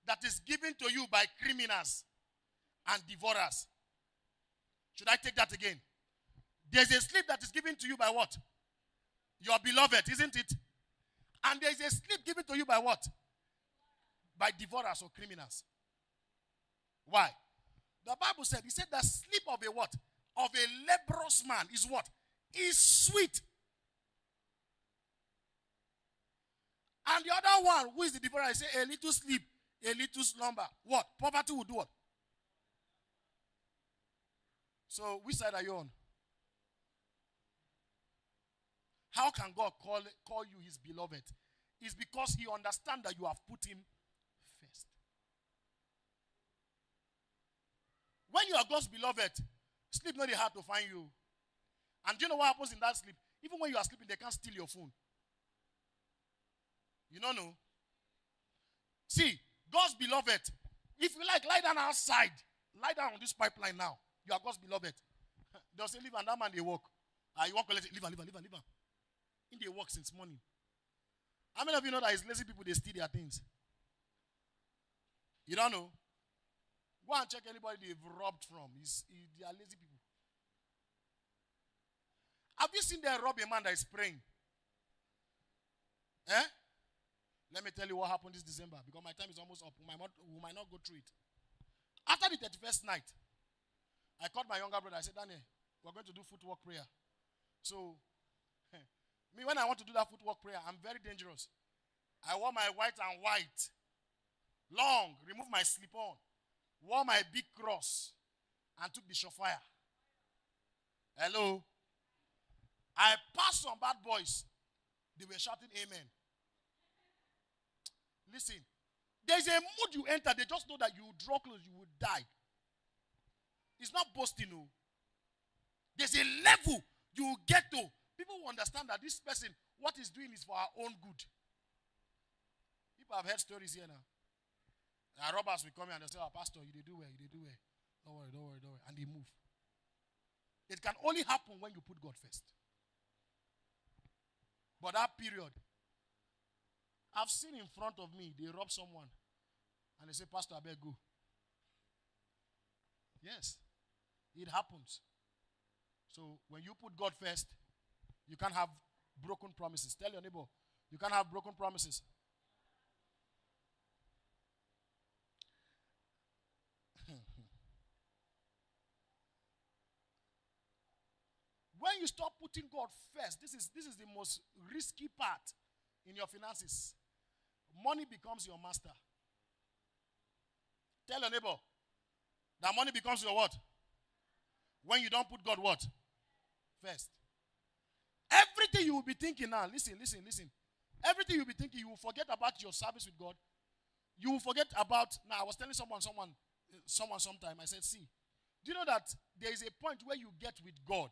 that is given to you by criminals and devourers. Should I take that again? There's a sleep that is given to you by what? Your beloved, isn't it? And there's a sleep given to you by what? By devourers or criminals. Why? The Bible said, he said the sleep of a what? Of a leprous man is what? Is sweet. And the other one, who is the devourer, he said, a little sleep, a little slumber. What? Poverty will do what? So, which side are you on? How can God call you his beloved? It's because he understands that you have put him first. When you are God's beloved, sleep not hard to find you. And do you know what happens in that sleep? Even when you are sleeping, they can't steal your phone. You don't know. See, God's beloved, if you like, lie down outside. Lie down on this pipeline now. You are God's beloved. They'll say, leave, and that man, they walk. You walk, leave. In they work since morning. How many of you know that it's lazy people, they steal their things? You don't know? Go and check anybody they've robbed from. They are lazy people. Have you seen them rob a man that is praying? Eh? Let me tell you what happened this December, because my time is almost up. We might not go through it. After the 31st night, I called my younger brother. I said, Daniel, we're going to do footwork prayer. So, me, when I want to do that footwork prayer, I'm very dangerous. I wore my white and white, long, removed my slip-on, wore my big cross, and took the shofar. Hello? I passed some bad boys. They were shouting amen. Listen, there's a mood you enter. They just know that you will draw close, you will die. It's not boasting, no. There's a level you will get to. People will understand that this person, what he's doing is for our own good. People have heard stories here now. Our robbers will come here and they'll say, oh, pastor, you do well, you do well. Don't worry. And they move. It can only happen when you put God first. But that period, I've seen in front of me, they rob someone. And they say, pastor, I better go. Yes, it happens. So when you put God first, you can't have broken promises. Tell your neighbor, you can't have broken promises. When you stop putting God first, this is the most risky part in your finances. Money becomes your master. Tell your neighbor that money becomes your what? When you don't put God what? First. Everything you will be thinking now, listen. Everything you will be thinking, you will forget about your service with God. You will forget about, now I was telling someone sometime, I said, see, do you know that there is a point where you get with God,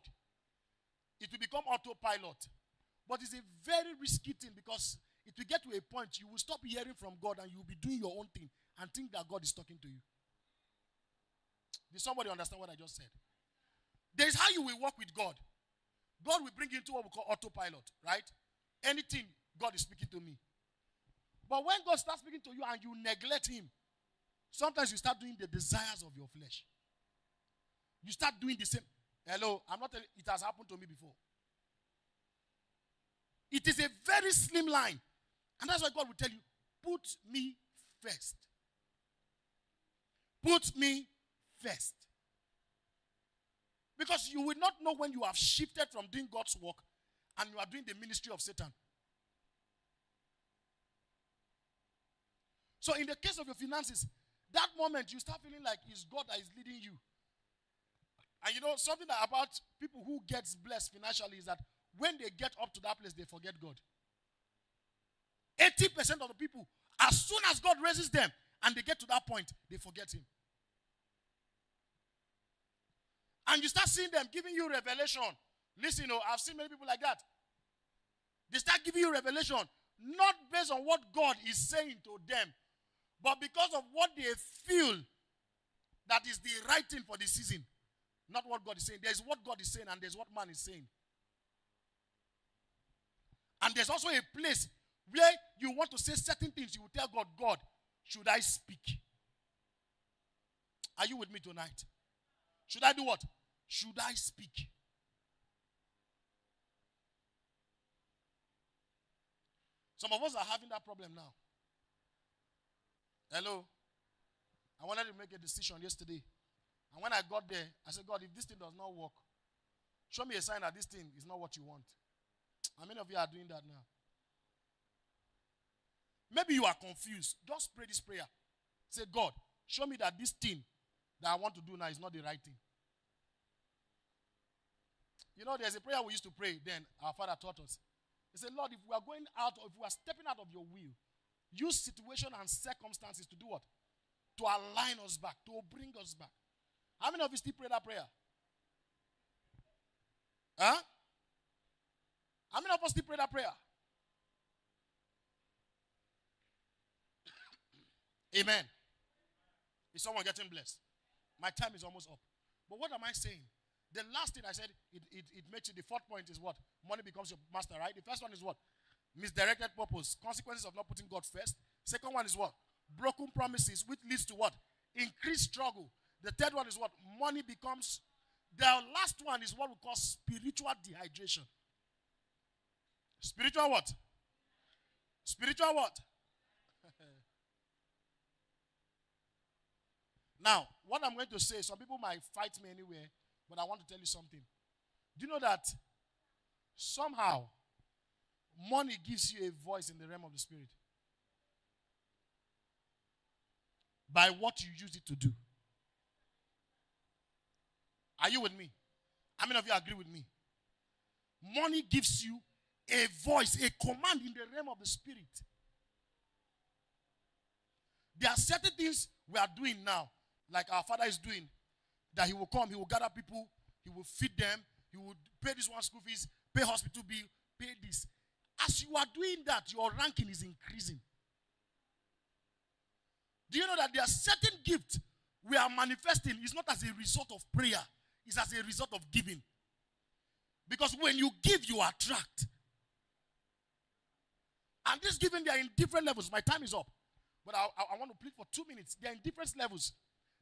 it will become autopilot. But it's a very risky thing, because it will get to a point you will stop hearing from God and you will be doing your own thing and think that God is talking to you. Did somebody understand what I just said? There is how you will work with God. God will bring you into what we call autopilot, right? Anything, God is speaking to me. But when God starts speaking to you and you neglect him, sometimes you start doing the desires of your flesh. You start doing the same. Hello, I'm not telling you, it has happened to me before. It is a very slim line. And that's why God will tell you, put me first. Put me first. Because you will not know when you have shifted from doing God's work and you are doing the ministry of Satan. So in the case of your finances, that moment you start feeling like it's God that is leading you. And you know, something about people who gets blessed financially is that when they get up to that place, they forget God. 80% of the people, as soon as God raises them and they get to that point, they forget him. And you start seeing them giving you revelation. Listen, I've seen many people like that. They start giving you revelation, not based on what God is saying to them, but because of what they feel that is the right thing for the season. Not what God is saying. There's what God is saying and there's what man is saying. And there's also a place where you want to say certain things. You will tell God, God, should I speak? Are you with me tonight? Should I do what? Should I speak? Some of us are having that problem now. Hello? I wanted to make a decision yesterday. And when I got there, I said, God, if this thing does not work, show me a sign that this thing is not what you want. How many of you are doing that now? Maybe you are confused. Just pray this prayer. Say, God, show me that this thing that I want to do now is not the right thing. You know, there's a prayer we used to pray then. Our father taught us. He said, Lord, if we are going out, if we are stepping out of your will, use situation and circumstances to do what? To align us back, to bring us back. How many of you still pray that prayer? Huh? How many of us still pray that prayer? Amen. Is someone getting blessed? My time is almost up. But what am I saying? The last thing I said, it makes it, the fourth point is what? Money becomes your master, right? The first one is what? Misdirected purpose. Consequences of not putting God first. Second one is what? Broken promises, which leads to what? Increased struggle. The third one is what? Money becomes. The last one is what we call spiritual dehydration. Spiritual what? Spiritual what? Now, what I'm going to say, some people might fight me anywhere, but I want to tell you something. Do you know that somehow money gives you a voice in the realm of the spirit? By what you use it to do. Are you with me? How many of you agree with me? Money gives you a voice, a command in the realm of the spirit. There are certain things we are doing now, like our father is doing, that he will come, he will gather people, he will feed them, he will pay this one school fees, pay hospital bill, pay this. As you are doing that, your ranking is increasing. Do you know that there are certain gifts we are manifesting? It's not as a result of prayer, it's as a result of giving. Because when you give, you attract. And this giving, they are in different levels. My time is up. But I want to plead for 2 minutes. They are in different levels.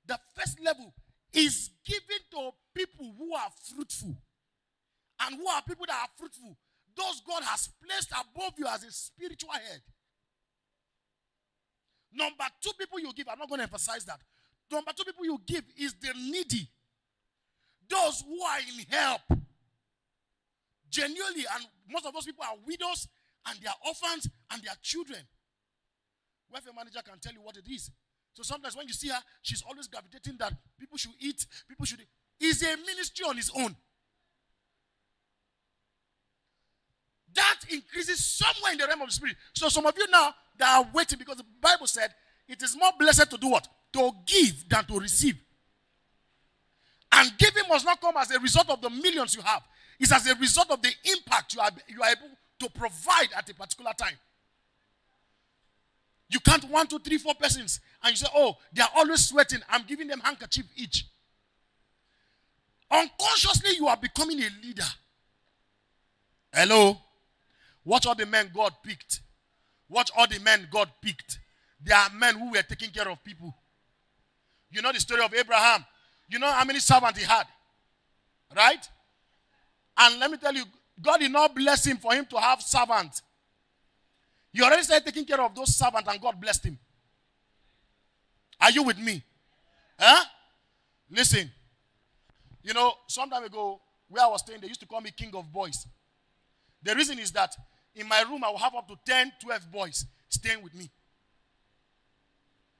The first level is given to people who are fruitful. And who are people that are fruitful? Those God has placed above you as a spiritual head. Number 2 people you give, I'm not going to emphasize that. Number 2 people you give is the needy. Those who are in help. Genuinely, and most of those people are widows and they are orphans and they are children. Welfare manager can tell you what it is. So sometimes when you see her, she's always gravitating that people should eat, people should eat. It's a ministry on its own. That increases somewhere in the realm of the spirit. So some of you now that are waiting, because the Bible said it is more blessed to do what? To give than to receive. And giving must not come as a result of the millions you have. It's as a result of the impact you are able to provide at a particular time. You can't 1, 2, 3, 4 persons and you say, oh, they are always sweating. I'm giving them handkerchief each. Unconsciously, you are becoming a leader. Hello? Watch all the men God picked. Watch all the men God picked. They are men who were taking care of people. You know the story of Abraham. You know how many servants he had. Right? And let me tell you, God did not bless him for him to have servants. He already started taking care of those servants and God blessed him. Are you with me? Huh? Listen. You know, some time ago, where I was staying, they used to call me King of Boys. The reason is that in my room, I will have up to 10, 12 boys staying with me.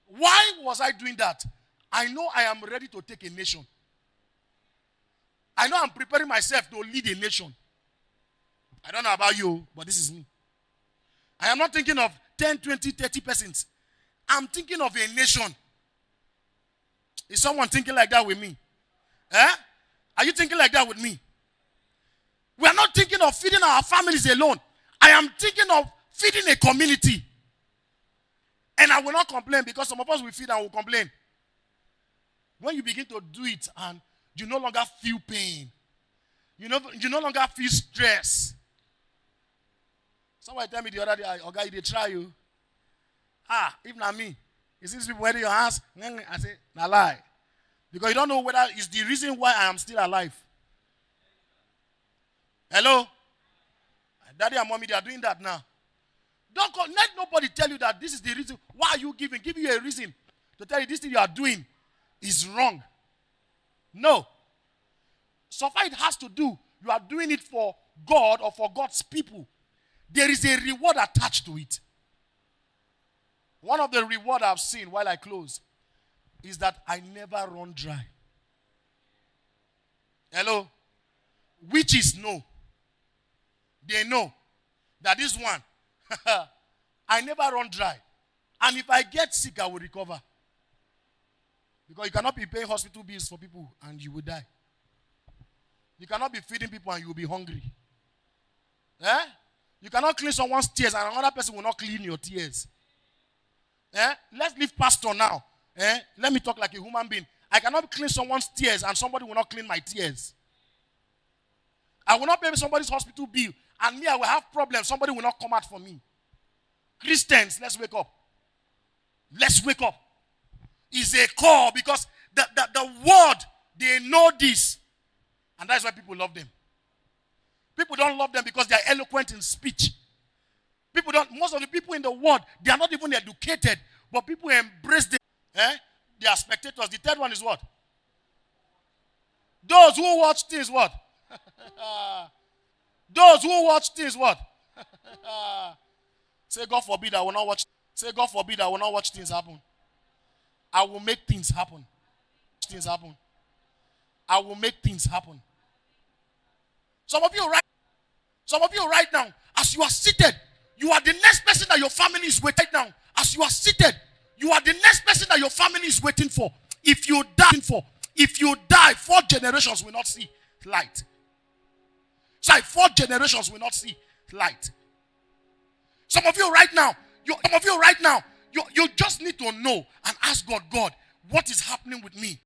Why was I doing that? I know I am ready to take a nation. I know I'm preparing myself to lead a nation. I don't know about you, but this is me. I am not thinking of 10, 20, 30 persons. I'm thinking of a nation. Is someone thinking like that with me? Eh? Are you thinking like that with me? We are not thinking of feeding our families alone. I am thinking of feeding a community. And I will not complain because some of us will feed and will complain. When you begin to do it and you no longer feel pain. You no longer feel stress. Somebody tell me the other day, okay, they try you. If not me, You see these people wearing your hands? I say, nah lie. Because you don't know whether it's the reason why I am still alive. Hello? Daddy and mommy, they are doing that now. Don't let nobody tell you that this is the reason. Why are you giving? Give you a reason to tell you this thing you are doing is wrong. No. So far it has to do, you are doing it for God or for God's people. There is a reward attached to it. One of the rewards I've seen while I close is that I never run dry. Hello? Which is no. They know that this one, I never run dry. And if I get sick, I will recover. Because you cannot be paying hospital bills for people and you will die. You cannot be feeding people and you will be hungry. Eh? You cannot clean someone's tears and another person will not clean your tears. Eh? Let's leave pastor now. Eh? Let me talk like a human being. I cannot clean someone's tears and somebody will not clean my tears. I will not pay somebody's hospital bill and me, I will have problems. Somebody will not come out for me. Christians, let's wake up. Let's wake up. It's a call because the word, they know this. And that's why people love them. People don't love them because they are eloquent in speech. Most of the people in the world, they are not even educated, but people embrace them. Eh? They are spectators. The third one is what? Those who watch things what? Those who watch things what? Say, God forbid I will not watch. Say, God forbid I will not watch things happen. I will make things happen. Things happen. I will make things happen. Some of you right now, as you are seated, you are the next person that your family is waiting now. As you are seated, you are the next person that your family is waiting for. If you die, 4 generations will not see light. Sorry, 4 generations will not see light. Some of you right now, you just need to know and ask God, God, what is happening with me?